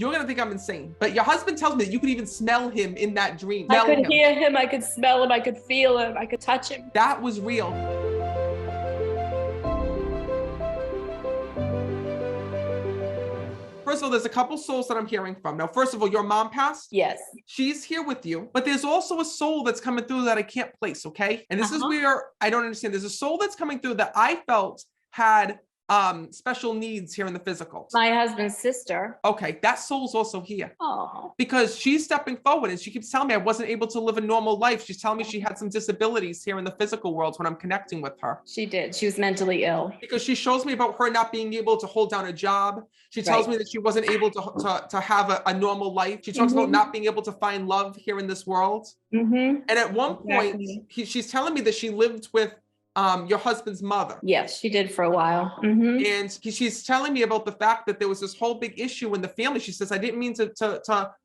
You're gonna think I'm insane, but your husband tells me that you could even smell him in that dream. I could hear him, I could smell him, I could feel him, I could touch him. That was real. First of all, there's a couple souls that I'm hearing from. Now, first of all, your mom passed? Yes. She's here with you, but there's also a soul that's coming through that I can't place, okay? And this is where I don't understand. There's a soul that's coming through that I felt had special needs here in the physical. My husband's sister. Okay, that soul's also here. Oh. Because she's stepping forward and she keeps telling me I wasn't able to live a normal life. She's telling me she had some disabilities here in the physical world when I'm connecting with her. She did. She was mentally ill. Because she shows me about her not being able to hold down a job. She tells me that she wasn't able to have a normal life. She talks about not being able to find love here in this world. And at one point, she's telling me that she lived with your husband's mother. Yes, she did for a while. And she's telling me about the fact that there was this whole big issue in the family. She says, I didn't mean to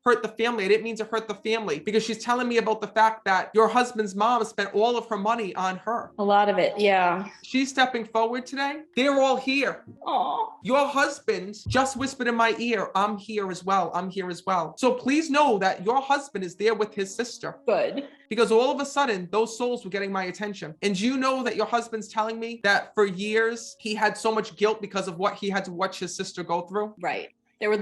hurt the family. I didn't mean to hurt the family, because she's telling me about the fact that your husband's mom spent all of her money on her. A lot of it, yeah. She's stepping forward today. They're all here. Oh. Your husband just whispered in my ear, I'm here as well. I'm here as well. So please know that your husband is there with his sister. Good. Because all of a sudden, those souls were getting my attention. And you know that your husband's telling me that for years, he had so much guilt because of what he had to watch his sister go through? Right. They were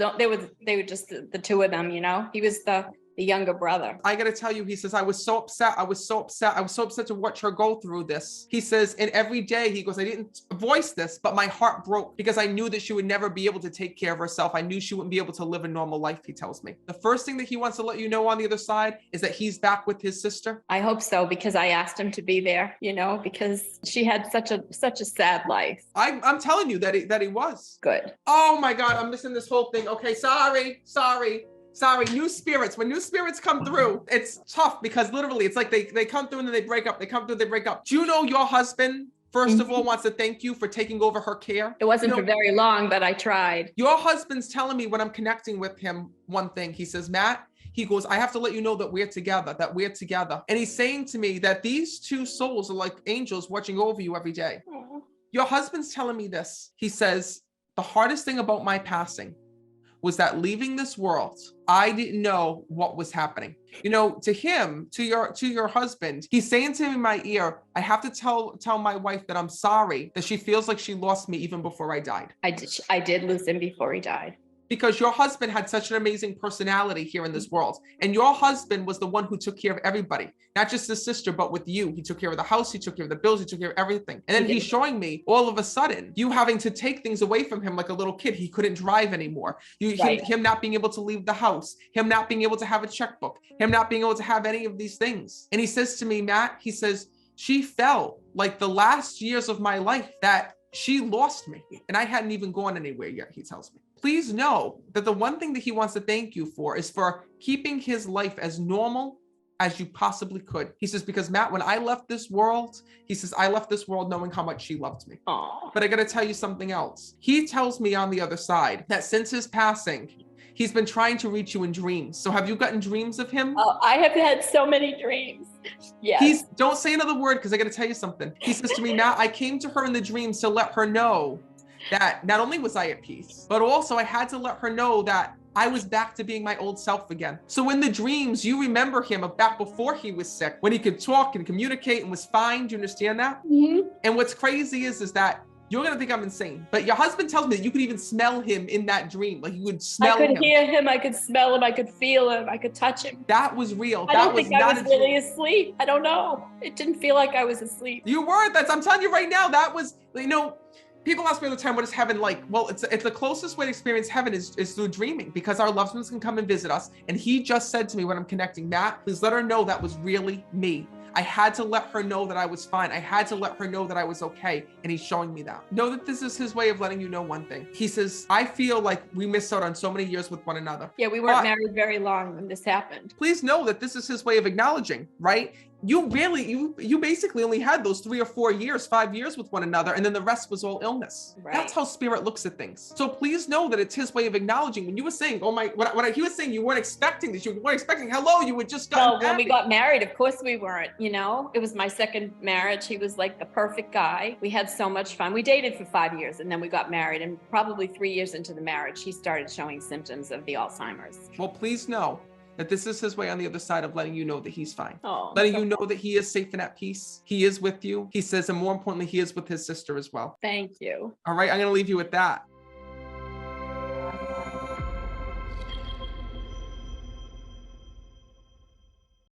just the two of them, you know? He was the younger brother. I got to tell you, he says, I was so upset. I was so upset to watch her go through this. He says, and every day he goes, I didn't voice this, but my heart broke because I knew that she would never be able to take care of herself. I knew she wouldn't be able to live a normal life, he tells me. The first thing that he wants to let you know on the other side is that he's back with his sister. I hope so, because I asked him to be there, you know, because she had such a sad life. I'm telling you that he was. Good. Oh my God, I'm missing this whole thing. Okay, sorry. New spirits. When new spirits come through, it's tough because literally it's like they come through and then they break up. They come through, they break up. Do you know your husband, first of all, wants to thank you for taking over her care? It wasn't for very long, but I tried. Your husband's telling me when I'm connecting with him one thing. He says, Matt, he goes, I have to let you know that we're together. And he's saying to me that these two souls are like angels watching over you every day. Aww. Your husband's telling me this. He says, the hardest thing about my passing was that leaving this world, I didn't know what was happening. You know, to him, to your husband, he's saying to me in my ear, I have to tell my wife that I'm sorry that she feels like she lost me even before I died. I did lose him before he died. Because your husband had such an amazing personality here in this world. And your husband was the one who took care of everybody, not just his sister, but with you. He took care of the house, he took care of the bills, he took care of everything. And then he's showing me all of a sudden, you having to take things away from him like a little kid. He couldn't drive anymore. Him not being able to leave the house, him not being able to have a checkbook, him not being able to have any of these things. And he says to me, Matt, he says, she felt like the last years of my life that she lost me. And I hadn't even gone anywhere yet, he tells me. Please know that the one thing that he wants to thank you for is for keeping his life as normal as you possibly could. He says, because Matt, when I left this world, he says, I left this world knowing how much she loved me. Aww. But I got to tell you something else. He tells me on the other side that since his passing, he's been trying to reach you in dreams. So have you gotten dreams of him? Oh, I have had so many dreams. Yes. Don't say another word because I got to tell you something. He says to me, Matt, I came to her in the dreams to let her know that not only was I at peace, but also I had to let her know that I was back to being my old self again. So in the dreams, you remember him of back before he was sick, when he could talk and communicate and was fine. Do you understand that? Mm-hmm. And what's crazy is that you're going to think I'm insane, but your husband tells me that you could even smell him in that dream. Like you would smell him. I could hear him. I could smell him. I could feel him. I could touch him. That was real. I don't think I was really asleep. I don't know. It didn't feel like I was asleep. You were. I'm telling you right now, that was, you know, people ask me all the time, what is heaven like? Well, it's the closest way to experience heaven is through dreaming, because our loved ones can come and visit us. And he just said to me when I'm connecting, Matt, please let her know that was really me. I had to let her know that I was fine. I had to let her know that I was okay. And he's showing me that. Know that this is his way of letting you know one thing. He says, I feel like we missed out on so many years with one another. Yeah, we weren't married very long when this happened. Please know that this is his way of acknowledging, right? You basically only had those 3 or 4 years, 5 years with one another, and then the rest was all illness. Right. That's how spirit looks at things. So please know that it's his way of acknowledging. When you were saying, oh my, what he was saying, you weren't expecting this. You weren't expecting, hello, you would just got married. When we got married, of course we weren't. you know, it was my second marriage. He was like the perfect guy. We had so much fun. We dated for 5 years and then we got married, and probably 3 years into the marriage, he started showing symptoms of the Alzheimer's. Well, please know that this is his way on the other side of letting you know that he's fine. Oh, Letting so you know that he is safe and at peace. He is with you. He says, and more importantly, he is with his sister as well. thank you. All right, I'm going to leave you with that.